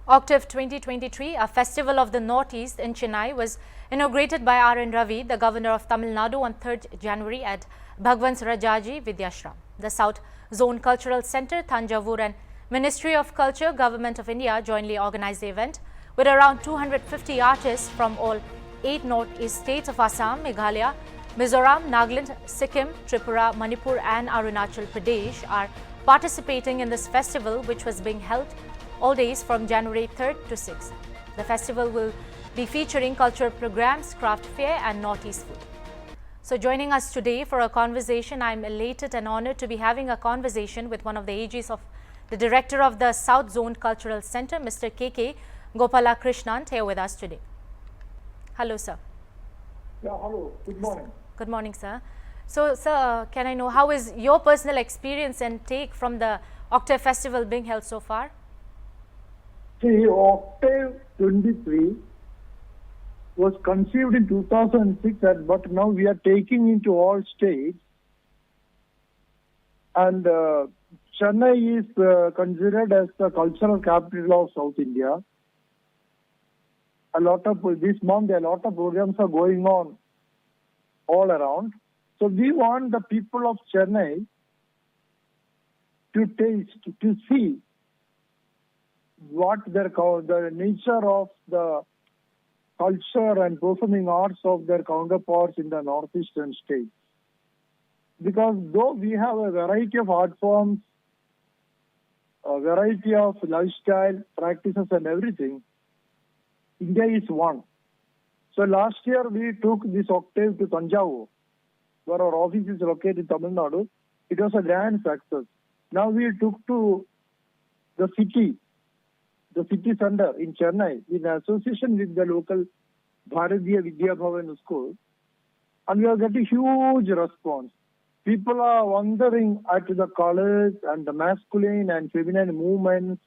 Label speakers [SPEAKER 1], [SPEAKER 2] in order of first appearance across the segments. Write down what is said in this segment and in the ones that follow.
[SPEAKER 1] Octave 2023, a festival of the Northeast in Chennai, was inaugurated by R. N. Ravi, the Governor of Tamil Nadu, on 3rd January at Bhagwan Rajaji Vidyashram. The South Zone Cultural Centre, Thanjavur, and Ministry of Culture, Government of India jointly organized the event with around 250 artists from all 8 northeast states of Assam, Meghalaya, Mizoram, Nagaland, Sikkim, Tripura, Manipur and Arunachal Pradesh are participating in this festival, which was being held all days from January 3rd to 6th. The festival will be featuring cultural programs, craft fair and Northeast food. So joining us today for a conversation, I'm elated and honored to be having a conversation with one of the AGs of the Director of the South Zone Cultural Centre, Mr. K.K. Gopala Krishnan, here with us today. Hello, sir.
[SPEAKER 2] Yeah, hello. Good morning.
[SPEAKER 1] Good morning, sir. So, sir, can I know how is your personal experience and take from the Octave Festival being held so far?
[SPEAKER 2] See, Octave 23 was conceived in 2006, but now we are taking into all states. And Chennai is considered as the cultural capital of South India. This month, a lot of programs are going on all around. So we want the people of Chennai to taste, to see what the nature of the culture and performing arts of their counterparts in the northeastern states. Because though we have a variety of art forms, a variety of lifestyle, practices and everything, India is one. So last year we took this Octave to Thanjavur, where our office is located in Tamil Nadu. It was a grand success. Now we took to the city center in Chennai in association with the local Bharatiya Vidya Bhavan school, and we are getting huge response. People are wondering at the colors and the masculine and feminine movements,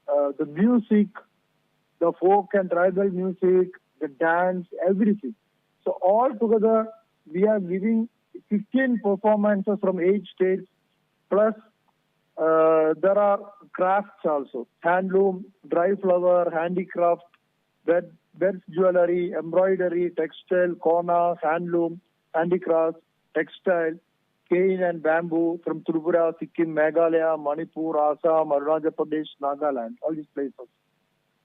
[SPEAKER 2] the music, the folk and tribal music, the dance, everything. So all together, we are giving 15 performances from 8 states, plus there are crafts also, handloom, dry flower, handicraft, beds jewelry, embroidery, textile, kona, handloom, handicrafts, textile, cane and bamboo from Tripura, Sikkim, Meghalaya, Manipur, Assam, Arunachal Pradesh, Nagaland, all these places. So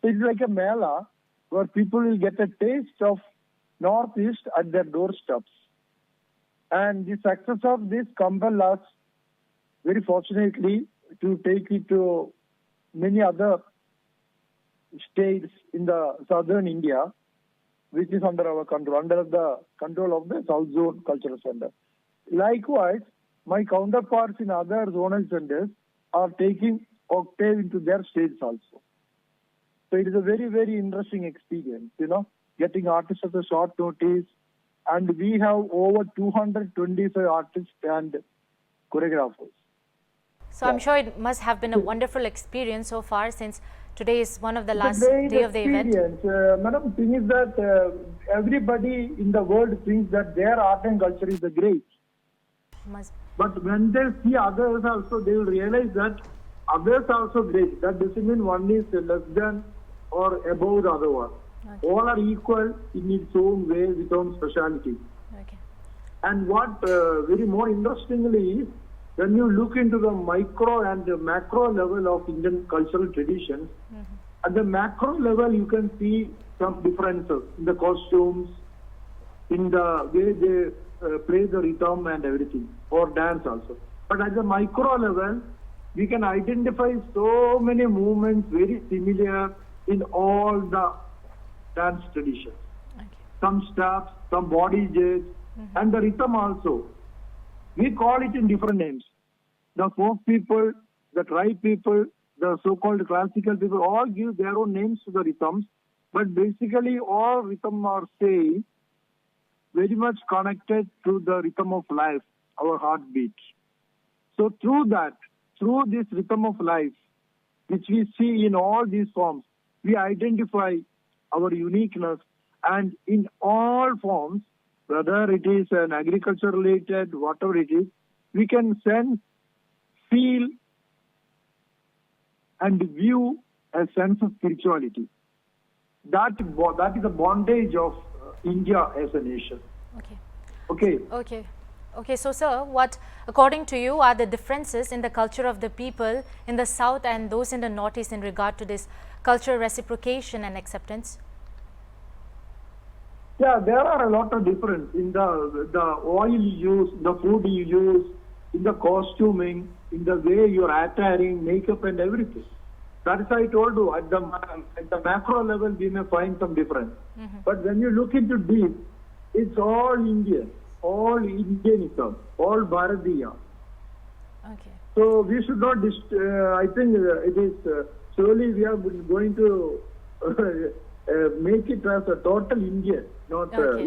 [SPEAKER 2] it's like a mela where people will get a taste of Northeast at their doorsteps. And the success of this compelled us, very fortunately, to take it to many other states in the southern India, which is under our control, under the control of the South Zone Cultural Center. Likewise, my counterparts in other zonal centers are taking Octave into their states also. So it is a very, very interesting experience, getting artists at a short notice. And we have over 225 artists and choreographers.
[SPEAKER 1] So I'm sure it must have been a wonderful experience so far, since today is one of the last day of the event.
[SPEAKER 2] Madam, thing is that everybody in the world thinks that their art and culture is the great. But when they see others also, they will realize that others are also great. That doesn't mean one is less than or above the other one. Okay. All are equal in its own way, with own speciality. Okay. And what very more interestingly is, when you look into the micro and the macro level of Indian cultural traditions, at the macro level you can see some differences in the costumes, in the way they play the rhythm and everything, or dance also. But at the micro level, we can identify so many movements very similar in all the dance traditions. Okay. Some steps, some body jets, and the rhythm also. We call it in different names. The folk people, the tribe people, the so-called classical people, all give their own names to the rhythms. But basically, all rhythm are same, very much connected to the rhythm of life, our heartbeat. So through this rhythm of life, which we see in all these forms, we identify our uniqueness, and in all forms, whether it is an agriculture related, whatever it is, we can sense, feel and view a sense of spirituality. That is the bondage of India as a nation.
[SPEAKER 1] Okay.
[SPEAKER 2] Okay.
[SPEAKER 1] Okay. Okay. So, sir, what, according to you, are the differences in the culture of the people in the south and those in the northeast in regard to this cultural reciprocation and acceptance?
[SPEAKER 2] Yeah, there are a lot of difference in the oil you use, the food you use, in the costuming, in the way you're attiring, makeup and everything. That is why I told you, at the macro level, we may find some difference. But when you look into deep, it's all Indian, all Indianism, all Bharatiya.
[SPEAKER 1] Okay.
[SPEAKER 2] So we should not, I think it is, slowly we are going to make it as a total Indian, not,
[SPEAKER 1] Okay.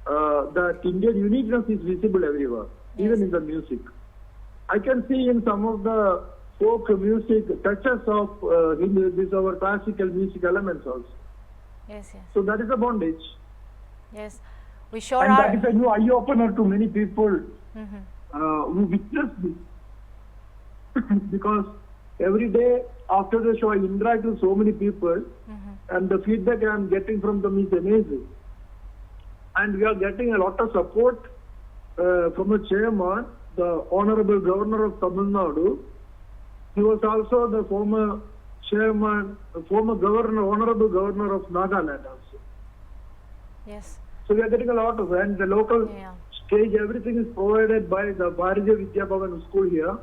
[SPEAKER 2] that Indian uniqueness is visible everywhere, even in the music. I can see in some of the folk music touches of our classical music elements also.
[SPEAKER 1] Yes, yes.
[SPEAKER 2] So that is a bondage.
[SPEAKER 1] Yes. We sure
[SPEAKER 2] And
[SPEAKER 1] are.
[SPEAKER 2] that is a new eye-opener to many people who witness this. Because every day after the show, I interact with so many people, and the feedback I am getting from them is amazing. And we are getting a lot of support from the chairman, the Honorable Governor of Tamil Nadu. He was also the former chairman, former governor, Honorable Governor of Nagaland also.
[SPEAKER 1] Yes.
[SPEAKER 2] So we are getting a lot of, and the local
[SPEAKER 1] Yeah.
[SPEAKER 2] stage, everything is provided by the Bharatiya Vidya Bhavan school here,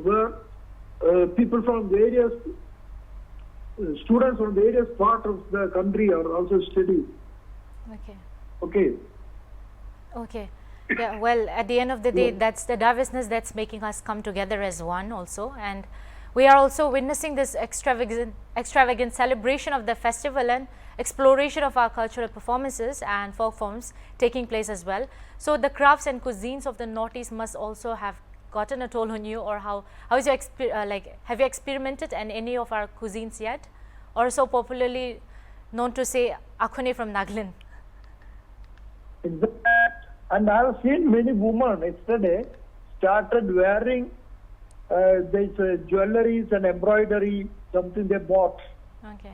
[SPEAKER 2] where people from various, students from various parts of the country are also studying.
[SPEAKER 1] Okay.
[SPEAKER 2] Okay.
[SPEAKER 1] Okay. Yeah, well, at the end of the day, that's the diverseness that's making us come together as one also. And we are also witnessing this extravagant celebration of the festival and exploration of our cultural performances and folk forms taking place as well. So the crafts and cuisines of the Northeast must also have gotten a toll on you, or how is your have you experimented in any of our cuisines yet, or so popularly known to say akhune from Nagaland?
[SPEAKER 2] And I have seen many women yesterday started wearing this jewelries and embroidery, something they bought.
[SPEAKER 1] Okay.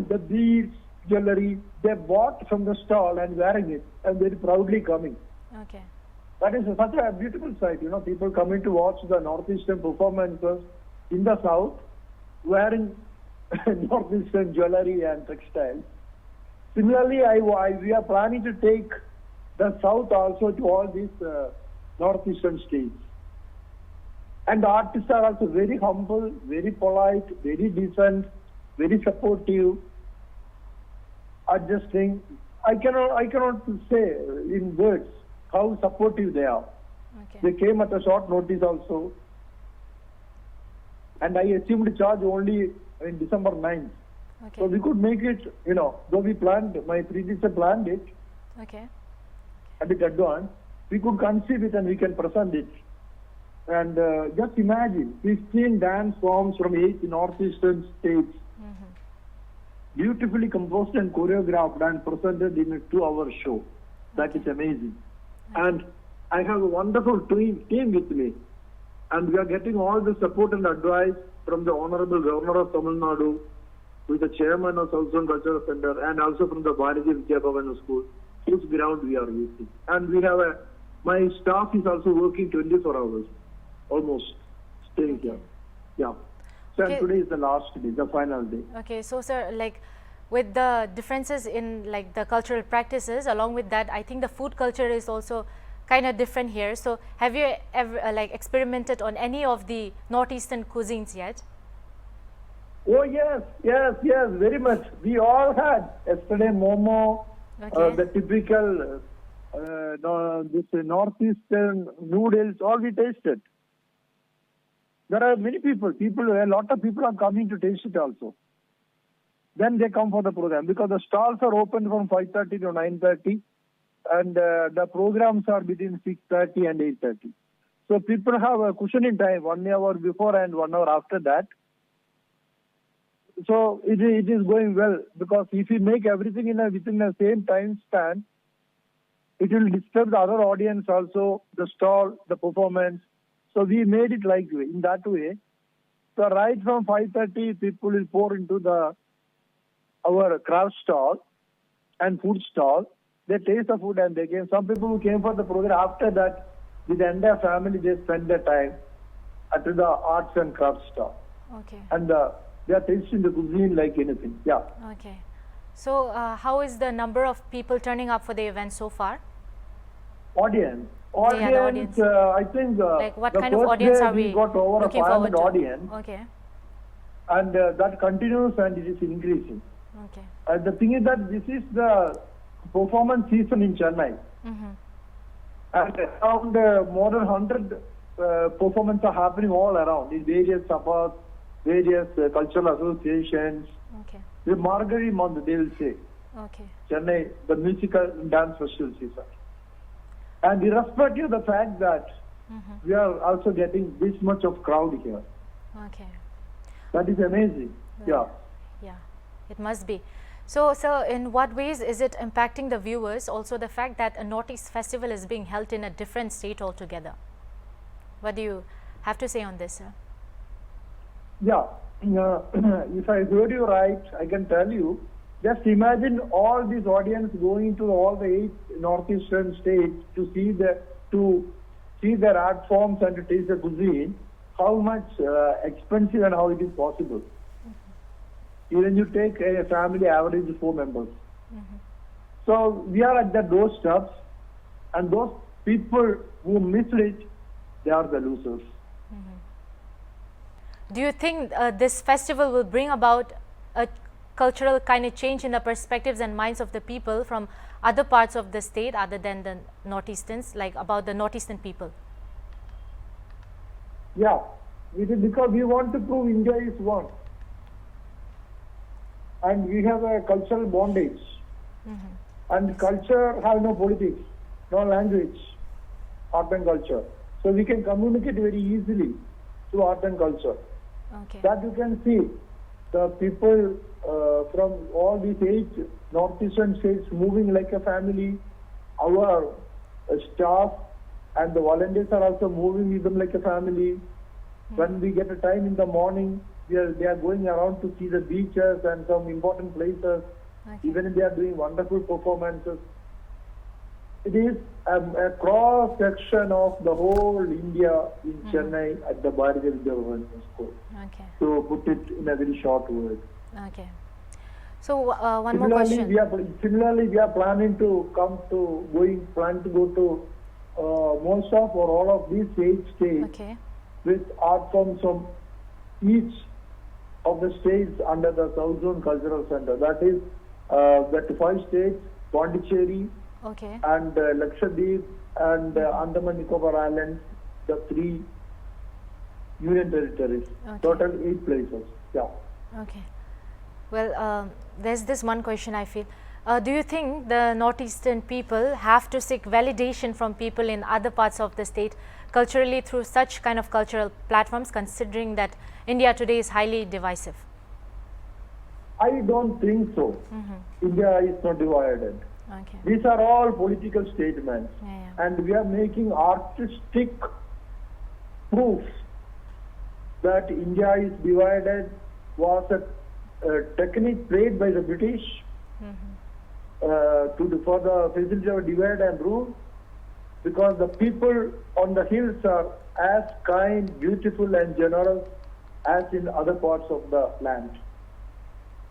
[SPEAKER 2] The beads, jewelry, they bought from the stall and wearing it, and very proudly coming.
[SPEAKER 1] Okay.
[SPEAKER 2] That is such a beautiful sight, people coming to watch the Northeastern performances in the South, wearing Northeastern jewelry and textiles. Similarly, we are planning to take the South also to all these Northeastern states. And the artists are also very humble, very polite, very decent, very supportive, adjusting. I cannot say in words how supportive they are.
[SPEAKER 1] Okay.
[SPEAKER 2] They came at a short notice also. And I assumed charge only in December 9th.
[SPEAKER 1] Okay.
[SPEAKER 2] So we could make it, though we planned, my predecessor planned it
[SPEAKER 1] Okay.
[SPEAKER 2] a bit advanced, we could conceive it and we can present it. And just imagine 15 dance forms from 8 northeastern states, beautifully composed and choreographed and presented in a 2-hour show. That is amazing. And I have a wonderful team with me. And we are getting all the support and advice from the Honorable Governor of Tamil Nadu, with the chairman of South Zone Cultural Center, and also from the Bharatiya Vidya Bhavan school, whose ground we are using. And we have my staff is also working 24 hours, almost, staying here. Yeah. So
[SPEAKER 1] Okay.
[SPEAKER 2] and today is the last day, the final day.
[SPEAKER 1] Okay. So, sir, with the differences in the cultural practices, along with that, I think the food culture is also kind of different here. So, have you ever experimented on any of the northeastern cuisines yet?
[SPEAKER 2] Oh yes, very much. We all had yesterday momo,
[SPEAKER 1] Okay.
[SPEAKER 2] the typical this northeastern noodles, all we tasted. There are many people, a lot of people are coming to taste it also. Then they come for the program because the stalls are open from 5:30 to 9:30, and the programs are between 6:30 and 8:30. So people have a cushioning time, 1 hour before and 1 hour after that. So it is going well, because if we make everything within the same time span, it will disturb the other audience also, the stall, the performance. So we made it in that way. So right from 5:30, people will pour into our craft stall and food stall. They taste the food and they came. Some people who came for the program after that, with the entire family, they spend their time at the arts and crafts stall.
[SPEAKER 1] Okay.
[SPEAKER 2] And they are tasting the cuisine like anything. Yeah.
[SPEAKER 1] Okay. So, how is the number of people turning up for the event so far?
[SPEAKER 2] Audience.
[SPEAKER 1] Yeah, the audience.
[SPEAKER 2] I think
[SPEAKER 1] Like, what
[SPEAKER 2] the
[SPEAKER 1] kind of
[SPEAKER 2] first
[SPEAKER 1] audience
[SPEAKER 2] day
[SPEAKER 1] are we
[SPEAKER 2] got over
[SPEAKER 1] looking
[SPEAKER 2] 500
[SPEAKER 1] forward to?
[SPEAKER 2] audience,
[SPEAKER 1] Okay.
[SPEAKER 2] and that continues and it is increasing.
[SPEAKER 1] Okay.
[SPEAKER 2] The thing is that this is the performance season in Chennai.
[SPEAKER 1] Mm-hmm.
[SPEAKER 2] And around more than 100 performances are happening all around in various sabhas, various cultural associations.
[SPEAKER 1] Okay.
[SPEAKER 2] The Margari month, they will say,
[SPEAKER 1] Okay.
[SPEAKER 2] Chennai, the musical dance festival season. And irrespective of the fact that we are also getting this much of crowd here.
[SPEAKER 1] Okay.
[SPEAKER 2] That is amazing. Yeah.
[SPEAKER 1] Yeah, it must be. So, sir, in what ways is it impacting the viewers? Also, the fact that a Northeast festival is being held in a different state altogether. What do you have to say on this, sir?
[SPEAKER 2] Yeah. If I heard you right, I can tell you. Just imagine all this audience going to all the 8 northeastern states to see their art forms and to taste the cuisine. How much expensive and how it is possible. Even you take a family average of 4 members. So we are at the doorsteps, and those people who missed it, they are the losers.
[SPEAKER 1] Do you think this festival will bring about a cultural kind of change in the perspectives and minds of the people from other parts of the state other than the Northeasterns, like about the Northeastern people?
[SPEAKER 2] Yeah, it is because we want to prove India is one. And we have a cultural bondage. And culture have no politics, no language, art and culture. So we can communicate very easily through art and culture.
[SPEAKER 1] Okay.
[SPEAKER 2] That you can see the people from all these 8 northeastern states moving like a family. Our staff and the volunteers are also moving with them like a family. When we get a time in the morning, they are going around to see the beaches and some important places.
[SPEAKER 1] Okay.
[SPEAKER 2] Even if they are doing wonderful performances. It is a cross section of the whole India in Chennai at the Bharatiya Vidya Bhavan School.
[SPEAKER 1] Okay.
[SPEAKER 2] To put it in a very short word.
[SPEAKER 1] Okay. So one more question.
[SPEAKER 2] Similarly, we are planning to go to most of or all of these 8 states
[SPEAKER 1] Okay.
[SPEAKER 2] with art forms from each of the states under the South Zone Cultural Center. That is the 5 states, Pondicherry,
[SPEAKER 1] Okay.
[SPEAKER 2] and Lakshadweep and Andaman Nicobar Islands, the 3 union territories.
[SPEAKER 1] Okay.
[SPEAKER 2] Total 8 places. Yeah.
[SPEAKER 1] Okay. Well, there's this one question I feel. Do you think the Northeastern people have to seek validation from people in other parts of the state culturally through such kind of cultural platforms, considering that India today is highly divisive?
[SPEAKER 2] I don't think so. India is not divided.
[SPEAKER 1] Okay.
[SPEAKER 2] These are all political statements.
[SPEAKER 1] Yeah.
[SPEAKER 2] And we are making artistic proofs that India is divided was a technique played by the British for the facility of divide and rule, because the people on the hills are as kind, beautiful and generous as in other parts of the land.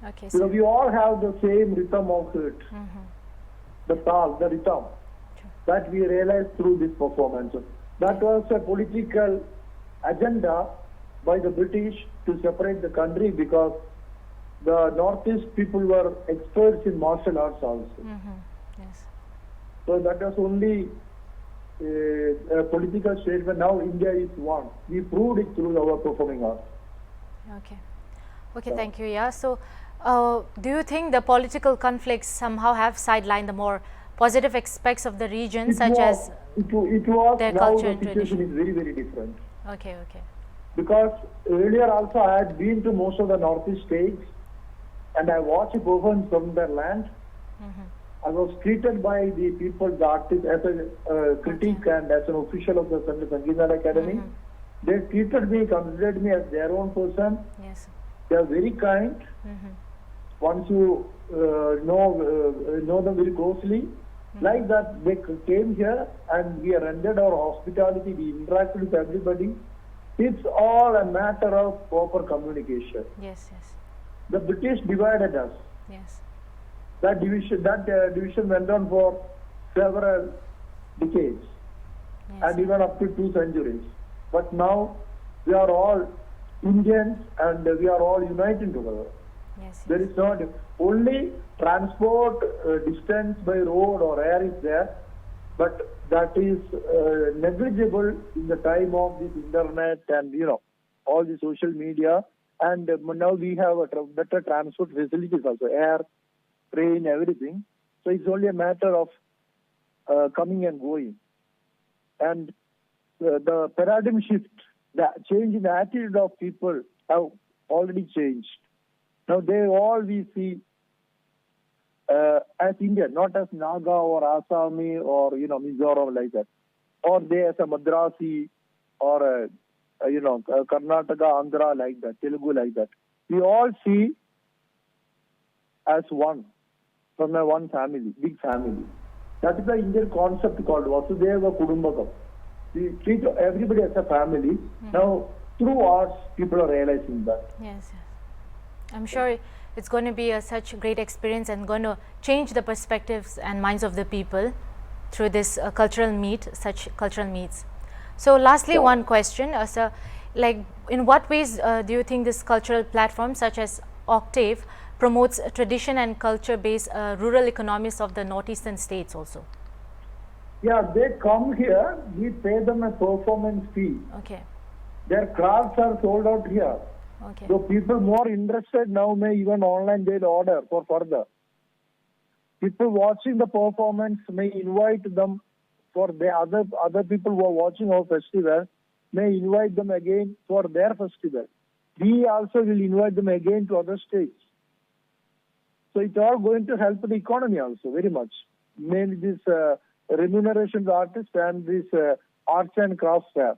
[SPEAKER 1] Okay.
[SPEAKER 2] So
[SPEAKER 1] So,
[SPEAKER 2] we all have the same rhythm of it, the tal, the rhythm, that we realized through this performance. That was a political agenda by the British to separate the country, because the Northeast people were experts in martial arts also.
[SPEAKER 1] yes.
[SPEAKER 2] So that was only a political statement. Now India is one. We proved it through our performing arts.
[SPEAKER 1] Okay. Okay, thank you. Yeah. So, do you think the political conflicts somehow have sidelined the more positive aspects of the region, such as
[SPEAKER 2] it was
[SPEAKER 1] their
[SPEAKER 2] now
[SPEAKER 1] culture
[SPEAKER 2] the
[SPEAKER 1] and
[SPEAKER 2] situation
[SPEAKER 1] tradition?
[SPEAKER 2] is very, very different.
[SPEAKER 1] Okay, okay.
[SPEAKER 2] Because earlier also I had been to most of the Northeast states and I watched performance from their land. I was treated by the people, the artists, as a critic and as an official of the Central Sangeet Academy. They treated me, considered me as their own person.
[SPEAKER 1] Yes, sir.
[SPEAKER 2] They are very kind. Once you know them very closely, like that, they came here and we rendered our hospitality. We interacted with everybody. It's all a matter of proper communication.
[SPEAKER 1] Yes, yes,
[SPEAKER 2] The British divided us.
[SPEAKER 1] yes.
[SPEAKER 2] That division went on for several decades
[SPEAKER 1] Yes,
[SPEAKER 2] and even up to 2 centuries. But now we are all Indians and we are all united together.
[SPEAKER 1] yes,
[SPEAKER 2] There is not only transport distance by road or air is there, but that is negligible in the time of this internet and all the social media. And now we have a better transport facilities also, air, train, everything. So it's only a matter of coming and going. And the paradigm shift, the change in the attitude of people have already changed. Now we see as Indian, not as Naga or Assami or Mizoram like that, or they as a Madrasi or Karnataka, Andhra like that, Telugu like that. We all see as one, from a one family, big family. That is the Indian concept called Vasudeva Kudumbakam. We treat everybody as a family. Now, through arts, people are realizing that.
[SPEAKER 1] yes, yes. I'm sure it's going to be such a great experience and going to change the perspectives and minds of the people through this such cultural meets. So lastly,
[SPEAKER 2] Sure.
[SPEAKER 1] one question, sir, like in what ways do you think this cultural platform such as Octave promotes tradition and culture based rural economies of the northeastern states also?
[SPEAKER 2] Yeah, they come here, we pay them a performance fee.
[SPEAKER 1] Okay,
[SPEAKER 2] Their crafts are sold out here.
[SPEAKER 1] okay,
[SPEAKER 2] So people more interested now may even online they'll order for further. People watching the performance may invite them for the other people who are watching our festival may invite them again for their festival. We also will invite them again to other states. So it's all going to help the economy also very much. Mainly this remuneration to artists and this arts and crafts fair.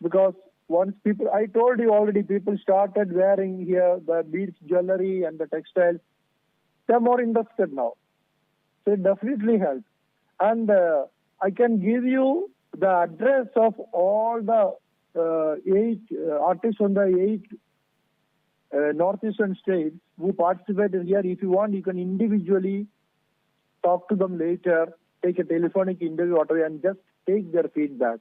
[SPEAKER 2] Because once people, I told you already, people started wearing here the beads, jewelry and the textiles. They're more interested now. So it definitely helps. And I can give you the address of all the 8 artists from the 8 northeastern states who participated here. If you want, you can individually talk to them later, take a telephonic interview, whatever, and just take their feedback.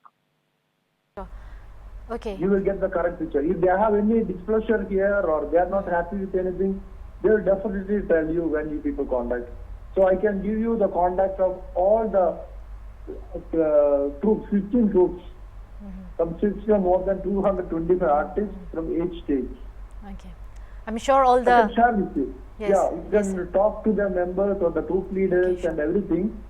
[SPEAKER 1] okay,
[SPEAKER 2] You will get the correct picture. If they have any displeasure here or they are not happy with anything, they will definitely tell you when you people contact. So I can give you the contact of all the troops, 15 troops, consisting of more than 225 artists from 8 states.
[SPEAKER 1] okay. I'm sure all
[SPEAKER 2] I
[SPEAKER 1] the
[SPEAKER 2] can share with you.
[SPEAKER 1] Yes,
[SPEAKER 2] Yeah, you
[SPEAKER 1] yes,
[SPEAKER 2] can talk to the members or the troop leaders
[SPEAKER 1] Okay, sure.
[SPEAKER 2] and everything.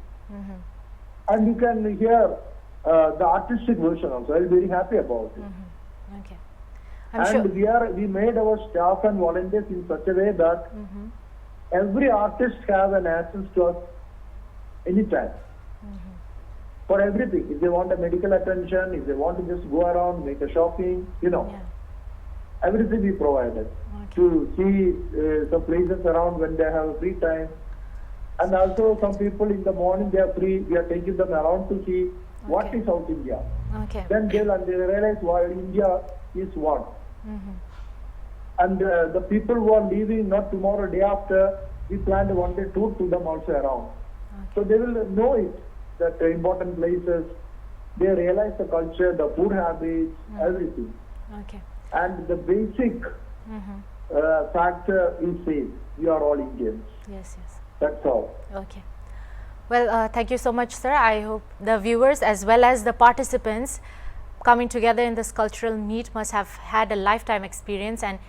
[SPEAKER 2] And you can hear the artistic version also. I'll be very happy about it.
[SPEAKER 1] okay. I'm sure.
[SPEAKER 2] And we made our staff and volunteers in such a way that every artist have an access to us anytime. For everything. If they want a medical attention, if they want to just go around, make a shopping,
[SPEAKER 1] Yeah.
[SPEAKER 2] everything we provided.
[SPEAKER 1] Okay.
[SPEAKER 2] To see some places around when they have free time. And also some people in the morning they are free, we are taking them around to see what
[SPEAKER 1] Okay.
[SPEAKER 2] is South India.
[SPEAKER 1] Okay.
[SPEAKER 2] Then they realize why India is one. And the people who are leaving not tomorrow, day after, we planned a one-day tour to them also around. So they will know it, that important places, they realize the culture, the food habits, everything.
[SPEAKER 1] Okay.
[SPEAKER 2] And the basic factor is same. We are all Indians.
[SPEAKER 1] Yes, yes.
[SPEAKER 2] That's all.
[SPEAKER 1] Okay. Well, thank you so much, sir. I hope the viewers as well as the participants coming together in this cultural meet must have had a lifetime experience and,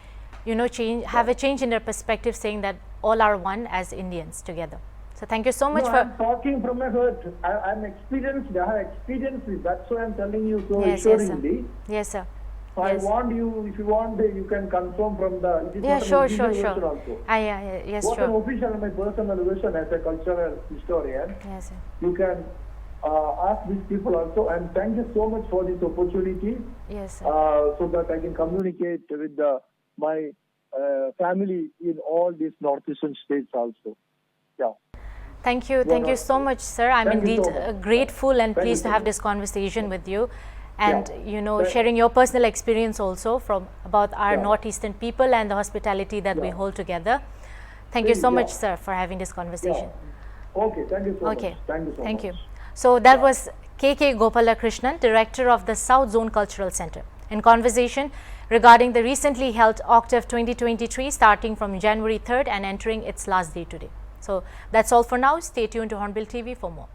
[SPEAKER 1] have a change in their perspective, saying that all are one as Indians together. So thank you so much
[SPEAKER 2] No,
[SPEAKER 1] for.
[SPEAKER 2] I'm talking from my heart. I'm experienced. I have experienced it. That's why I'm telling you so
[SPEAKER 1] Yes, yes, sir.
[SPEAKER 2] assuringly.
[SPEAKER 1] Yes, sir.
[SPEAKER 2] I
[SPEAKER 1] Yes.
[SPEAKER 2] want you, if you want, you can confirm from the. It is
[SPEAKER 1] Yeah,
[SPEAKER 2] not an
[SPEAKER 1] sure,
[SPEAKER 2] official
[SPEAKER 1] sure,
[SPEAKER 2] version
[SPEAKER 1] sure.
[SPEAKER 2] Also.
[SPEAKER 1] Yes,
[SPEAKER 2] What an
[SPEAKER 1] sure.
[SPEAKER 2] official and my personal version as a cultural historian.
[SPEAKER 1] Yes, sir.
[SPEAKER 2] You can ask these people also. And thank you so much for this opportunity.
[SPEAKER 1] Yes, sir.
[SPEAKER 2] So that I can communicate with my family in all these northeastern states also. Yeah.
[SPEAKER 1] Thank you so much, sir. I'm
[SPEAKER 2] Thank you
[SPEAKER 1] indeed
[SPEAKER 2] so much.
[SPEAKER 1] grateful and
[SPEAKER 2] Thank you
[SPEAKER 1] pleased to
[SPEAKER 2] so
[SPEAKER 1] have
[SPEAKER 2] much.
[SPEAKER 1] this conversation with you, and
[SPEAKER 2] Yeah.
[SPEAKER 1] sharing your personal experience also from about our
[SPEAKER 2] Yeah.
[SPEAKER 1] northeastern people and the hospitality that we
[SPEAKER 2] Yeah.
[SPEAKER 1] hold together. Thank you so
[SPEAKER 2] Yeah.
[SPEAKER 1] much, sir, for having this conversation.
[SPEAKER 2] Okay, thank you so
[SPEAKER 1] Okay,
[SPEAKER 2] much. Thank you so
[SPEAKER 1] thank
[SPEAKER 2] much.
[SPEAKER 1] you. So that was K.K. Gopalakrishnan, Director of the South Zone Cultural Center, in conversation regarding the recently held Octave 2023 starting from January 3rd and entering its last day today. So that's all for now. Stay tuned to Hornbill TV for more.